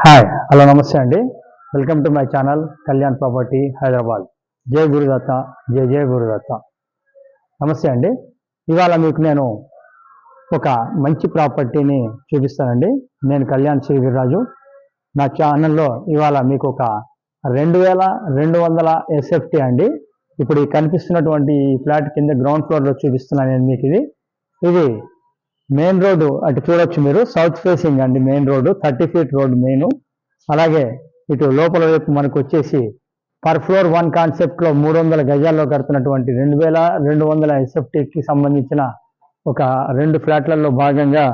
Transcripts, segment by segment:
Hi hello నమస్తే అండి. Welcome to my channel Kalyan property Hyderabad. జై గురుదత్త, జై జై గురుదత్త. నమస్తే అండి. ఇవాళ మీకు నేను ఒక మంచి ప్రాపర్టీని చూపిస్తానండి. నేను కళ్యాణ్ శ్రీగిరిరాజు. నా ఛానల్లో ఇవాళ మీకు ఒక 2200 ఎస్ఎఫ్టీ అండి. ఇప్పుడు ఈ కనిపిస్తున్నటువంటి ఈ ఫ్లాట్ కింద గ్రౌండ్ ఫ్లోర్లో చూపిస్తున్నాను నేను మీకు. ఇది మెయిన్ రోడ్డు అటు చూడొచ్చు మీరు, సౌత్ ఫేసింగ్ అండి main road, 30 feet road main. అలాగే ఇటు లోపల వైపు మనకు వచ్చేసి పర్ ఫ్లోర్ 1 కాన్సెప్ట్లో 300 గజాల్లో కడుతున్నటువంటి 2200 ఎస్ఎఫ్టీకి సంబంధించిన ఒక 2 ఫ్లాట్లలో భాగంగా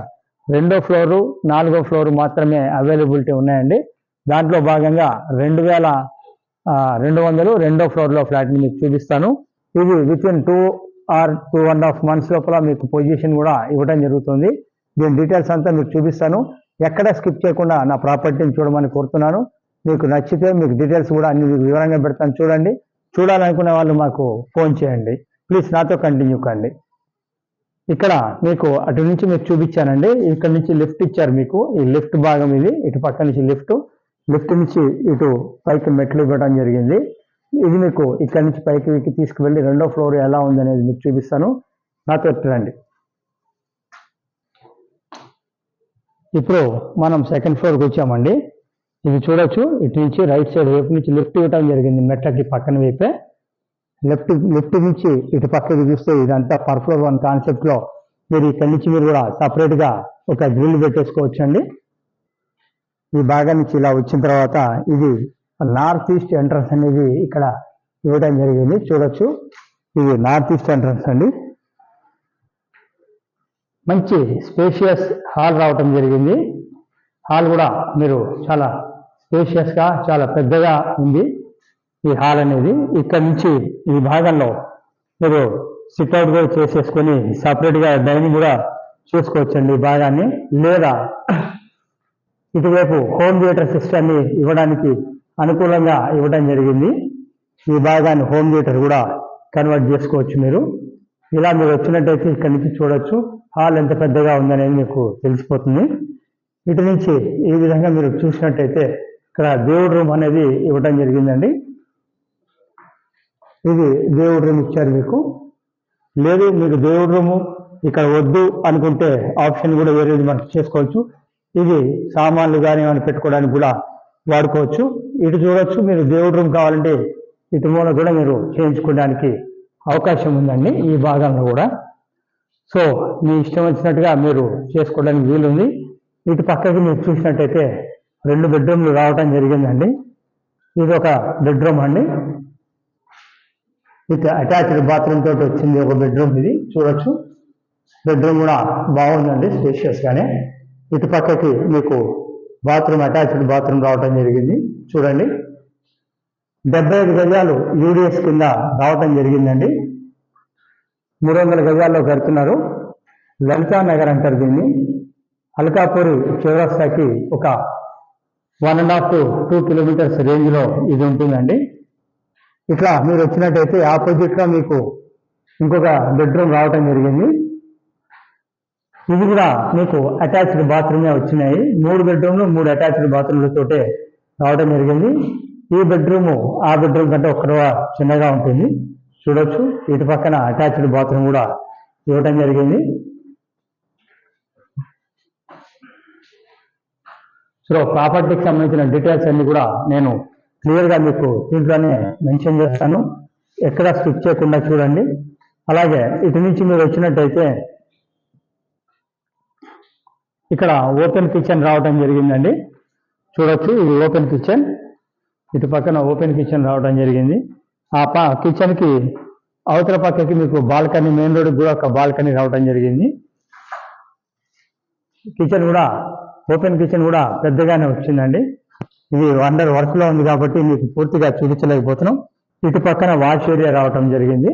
2వ ఫ్లోరు 4వ ఫ్లోరు మాత్రమే అవైలబిలిటీ ఉన్నాయండి. దాంట్లో భాగంగా 2200 2వ ఫ్లోర్లో ఫ్లాట్ని మీకు చూపిస్తాను. ఇది వితిన్ 2 or 2.5 months లోపల మీకు పొజిషన్ కూడా ఇవ్వడం జరుగుతుంది. దీని డీటెయిల్స్ అంతా మీకు చూపిస్తాను. ఎక్కడ స్కిప్ చేయకుండా నా ప్రాపర్టీని చూడమని కోరుతున్నాను. మీకు నచ్చితే మీకు డీటెయిల్స్ కూడా అన్ని వివరంగా పెడతాను, చూడండి. చూడాలనుకునే వాళ్ళు మాకు ఫోన్ చేయండి. ప్లీజ్ నాతో కంటిన్యూ కండి. ఇక్కడ మీకు అటు నుంచి మీకు చూపించానండి. ఇక్కడ నుంచి లిఫ్ట్ ఇచ్చారు మీకు. ఈ లిఫ్ట్ భాగం ఇది. ఇటు పక్క నుంచి లిఫ్ట్ నుంచి ఇటు పైకి మెట్లు ఇవ్వడం జరిగింది. ఇది మీకు ఇక్కడ నుంచి పైకి తీసుకువెళ్ళి 2వ ఫ్లోర్ ఎలా ఉందనేది మీకు చూపిస్తాను. నాతో రండి. ఇప్పుడు మనం 2nd ఫ్లోర్కి వచ్చామండి. ఇది చూడొచ్చు. ఇటు నుంచి రైట్ సైడ్ వైపు నుంచి లిఫ్ట్ ఇవ్వడం జరిగింది. మెట్లకి పక్కన వైపే లిఫ్ట్ నుంచి ఇటు పక్కకి చూస్తే ఇదంతా పర్ ఫ్లోర్ 1 కాన్సెప్ట్లో మీరు ఇక్కడి నుంచి మీరు కూడా సపరేట్గా ఒక గ్రిల్ పెట్టేసుకోవచ్చండి. ఈ భాగం నుంచి ఇలా వచ్చిన తర్వాత ఇది నార్త్ ఈస్ట్ ఎంట్రన్స్ అనేది ఇక్కడ ఇవ్వడం జరిగింది. చూడొచ్చు, ఇది నార్త్ ఈస్ట్ ఎంట్రన్స్ అండి. మంచి స్పేషియస్ హాల్ రావటం జరిగింది. హాల్ కూడా మీరు చాలా స్పేషియస్గా చాలా పెద్దగా ఉంది ఈ హాల్ అనేది. ఇక్కడ నుంచి ఈ భాగంలో మీరు సిట్అవుట్ కూడా చేసేసుకొని సపరేట్గా డైనింగ్ కూడా చేసుకోవచ్చండి ఈ భాగాన్ని. లేదా ఇటువైపు హోమ్ థియేటర్ సిస్టమ్ని ఇవ్వడానికి అనుకూలంగా ఇవ్వడం జరిగింది. ఈ భాగాన్ని హోమ్ థియేటర్ కూడా కన్వర్ట్ చేసుకోవచ్చు మీరు. ఇలా మీరు వచ్చినట్టయితే ఇక్కడి నుంచి చూడొచ్చు హాల్ ఎంత పెద్దగా ఉందనేది మీకు తెలిసిపోతుంది. ఇటు నుంచి ఈ విధంగా మీరు చూసినట్టయితే ఇక్కడ దేవుడి రూమ్ అనేది ఇవ్వడం జరిగిందండి. ఇది దేవుడి రూమ్ ఇచ్చారు మీకు. లేదు మీకు దేవుడి రూము ఇక్కడ వద్దు అనుకుంటే ఆప్షన్ కూడా వేరేది మనకు చేసుకోవచ్చు. ఇది సామాన్లు కానీ ఏమైనా పెట్టుకోవడానికి కూడా వాడుకోవచ్చు. ఇటు చూడొచ్చు, మీరు దేవుడి రూమ్ కావాలంటే ఇటు మూల కూడా మీరు చేయించుకోవడానికి అవకాశం ఉందండి ఈ భాగంలో కూడా. సో మీ ఇష్టం వచ్చినట్టుగా మీరు చేసుకోవడానికి వీలుంది. ఇటు పక్కకి మీరు చూసినట్టయితే 2 బెడ్రూమ్లు రావటం జరిగిందండి. ఇది ఒక బెడ్రూమ్ అండి. ఇటు అటాచ్డ్ బాత్రూమ్ తోటి వచ్చింది ఒక బెడ్రూమ్. ఇది చూడొచ్చు, బెడ్రూమ్ కూడా బాగుందండి స్పేషియస్గానే. ఇటు పక్కకి మీకు బాత్రూమ్ అటాచ్డ్ బాత్రూమ్ రావటం జరిగింది. చూడండి, 75 గజాలు యూడిఎస్ కింద రావటం జరిగిందండి. 300 గజాల్లో కడుతున్నారు. లలితా నగర్ అంటారు దీన్ని. అల్కాపూరి చౌరస్తాకి ఒక 1.5 to 2 కిలోమీటర్స్ రేంజ్లో ఇది ఉంటుందండి. ఇట్లా మీరు వచ్చినట్టయితే ఆపోజిట్గా మీకు ఇంకొక బెడ్రూమ్ రావటం జరిగింది. ఇది కూడా మీకు అటాచ్డ్ బాత్రూమే వచ్చినాయి. 3 బెడ్రూమ్లు 3 అటాచ్డ్ బాత్రూమ్లతోటే రావడం జరిగింది. ఈ బెడ్రూము ఆ బెడ్రూమ్ కంటే ఒక్కడవ చిన్నగా ఉంటుంది. చూడొచ్చు, ఇటు పక్కన అటాచ్డ్ బాత్రూమ్ కూడా ఇవ్వడం జరిగింది. సో ప్రాపర్టీకి సంబంధించిన డీటెయిల్స్ అన్ని కూడా నేను క్లియర్గా మీకు దీంట్లోనే మెన్షన్ చేస్తాను. ఎక్కడ స్కిప్ చేయకుండా చూడండి. అలాగే ఇటు నుంచి మీరు వచ్చినట్టయితే ఇక్కడ ఓపెన్ కిచెన్ రావడం జరిగిందండి. చూడొచ్చు, ఇది ఓపెన్ కిచెన్. ఇటు పక్కన ఓపెన్ కిచెన్ రావడం జరిగింది. ఆ కిచెన్కి అవతల పక్కకి మీకు బాల్కనీ, మెయిన్ రోడ్కి కూడా ఒక బాల్కనీ రావడం జరిగింది. కిచెన్ కూడా ఓపెన్ కిచెన్ కూడా పెద్దగానే వచ్చిందండి. ఇది అండర్ వర్క్లో ఉంది కాబట్టి మీకు పూర్తిగా చూపించలేకపోతున్నాం. ఇటు పక్కన వాష్ ఏరియా రావటం జరిగింది.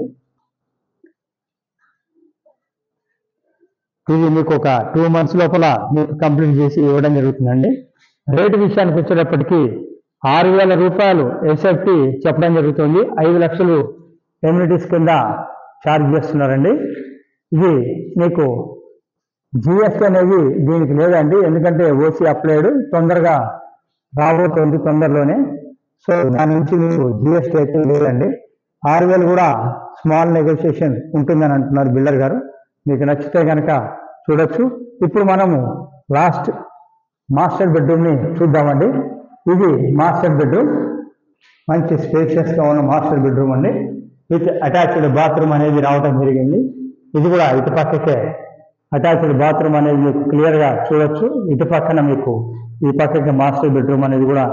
ఇది మీకు ఒక 2 months లోపల మీకు కంప్లీట్ చేసి ఇవ్వడం జరుగుతుందండి. రేటు విషయానికి వచ్చేటప్పటికి 6,000 రూపాయలు ఎస్ఎఫ్టీ చెప్పడం జరుగుతుంది. 5 లక్షలు ఎమ్యూనిటీస్ కింద ఛార్జ్ చేస్తున్నారండి. ఇది మీకు జిఎస్టీ అనేది దీనికి లేదండి, ఎందుకంటే ఓసీ అప్లైడ్. తొందరగా రాబోతోంది తొందరలోనే. సో దాని నుంచి మీకు జిఎస్టీ అయితే లేదండి. 6,000 కూడా స్మాల్ నెగోషియేషన్ ఉంటుందని అంటున్నారు బిల్డర్ గారు. మీకు నచ్చితే కనుక చూడొచ్చు. ఇప్పుడు మనము లాస్ట్ మాస్టర్ బెడ్రూమ్ని చూద్దామండి. ఇది మాస్టర్ బెడ్రూమ్, మంచి స్పేషియస్గా ఉన్న మాస్టర్ బెడ్రూమ్ అండి. విత్ అటాచ్డ్ బాత్రూమ్ అనేది రావడం జరిగింది. ఇది కూడా ఇటు పక్కకే అటాచ్డ్ బాత్రూమ్ అనేది మీకు క్లియర్గా చూడొచ్చు. ఇటు పక్కన మీకు ఈ పక్కకి మాస్టర్ బెడ్రూమ్ అనేది కూడా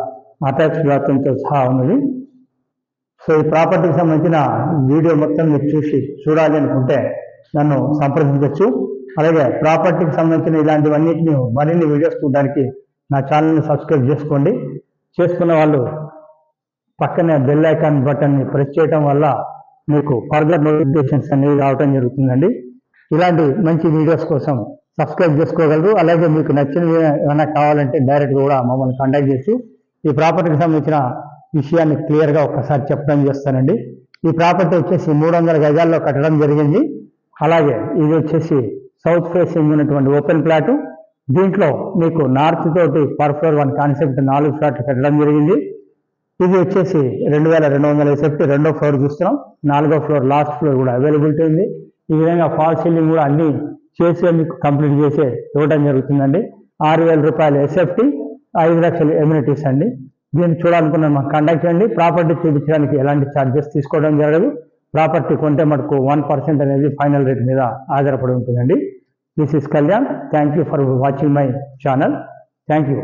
అటాచ్డ్ బాత్రూమ్తో సహా ఉన్నది. సో ఈ ప్రాపర్టీకి సంబంధించిన వీడియో మొత్తం మీరు చూడాలి అనుకుంటే నన్ను సంప్రదించవచ్చు. అలాగే ప్రాపర్టీకి సంబంధించిన ఇలాంటివన్నిటిని మరిన్ని వీడియోస్ చూడడానికి నా ఛానల్ని సబ్స్క్రైబ్ చేసుకోండి. చేసుకున్న వాళ్ళు పక్కనే బెల్ ఐకాన్ బటన్ని ప్రెస్ చేయడం వల్ల మీకు ఫర్దర్ నోటిఫికేషన్స్ అనేవి రావడం జరుగుతుందండి. ఇలాంటి మంచి వీడియోస్ కోసం సబ్స్క్రైబ్ చేసుకోగలరు. అలాగే మీకు నచ్చినవి ఏమైనా కావాలంటే డైరెక్ట్గా కూడా మమ్మల్ని కాంటాక్ట్ చేసి ఈ ప్రాపర్టీకి సంబంధించిన విషయాన్ని క్లియర్గా ఒక్కసారి చెప్పడం చేస్తానండి. ఈ ప్రాపర్టీ వచ్చేసి 300 గజాల్లో కట్టడం జరిగింది. అలాగే ఇది వచ్చేసి సౌత్ ఫేసింగ్ ఉన్నటువంటి ఓపెన్ ప్లాట్. దీంట్లో మీకు నార్త్ తోటి పర్ ఫ్లోర్ 1 కాన్సెప్ట్ 4 ఫ్లాట్లు కట్టడం జరిగింది. ఇది వచ్చేసి 2200 సెప్ట్ రెండో ఫ్లోర్ చూస్తున్నాం. 4వ ఫ్లోర్ లాస్ట్ ఫ్లోర్ కూడా అవైలబిలిటీ ఉంది. ఈ విధంగా ఫాల్ సీలింగ్ కూడా అన్ని చేసి మీకు కంప్లీట్ చేసి ఇవ్వడం జరుగుతుందండి. 6,000 రూపాయలు ఎస్ఎఫ్టీ, 5 లక్షలు ఎమ్యూనిటీస్ అండి. దీన్ని చూడాలనుకున్న మాకు కాంటాక్ట్ చేయండి. ప్రాపర్టీ చూపించడానికి ఎలాంటి ఛార్జెస్ తీసుకోవడం జరగదు. ప్రాపర్టీ కొంటే మటుకు 1% అనేది ఫైనల్ రేట్ మీద ఆధారపడి ఉంటుందండి. This is Kalyan. Thank you for watching my channel. Thank you.